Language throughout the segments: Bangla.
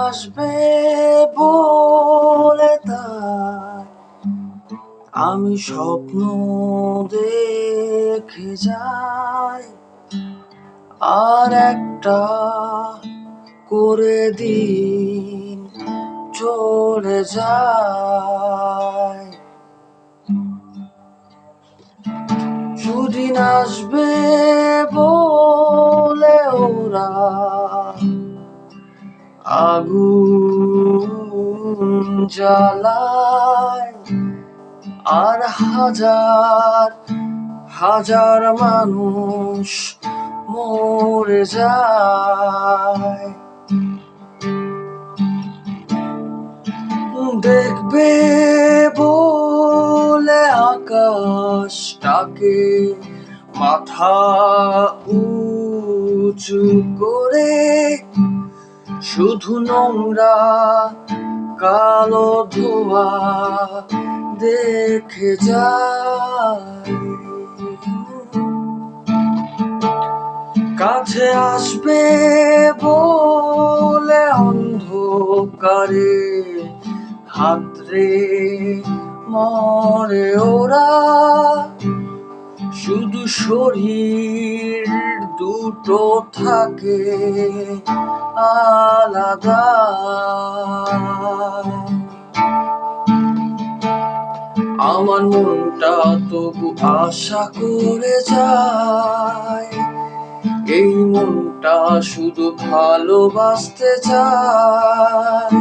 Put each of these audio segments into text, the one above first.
আসবে বলে তাই আমি স্বপ্ন দেখে যাই, আর একটা করে দিন চলে যায়। সুদিন আসবে বলে ওরা আগুন জ্বালায়, আর হাজার হাজার মানুষ মরে যায়। দেখবে বলে আকাশটাকে মাথা উঁচু করে শুধু নোংরা কালো ধোঁয়া দেখে যায়। কাছে আসবে বলে অন্ধকারে হাতড়ে মরে ওরা, শুধু শরীর দুটো থাকে আলাদা। আমার মনটা তবু আশা করে যায়, এই মনটা শুধু ভালোবাসতে চায়।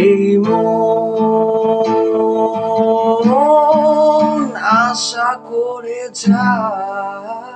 এই মন আশা করে যায়।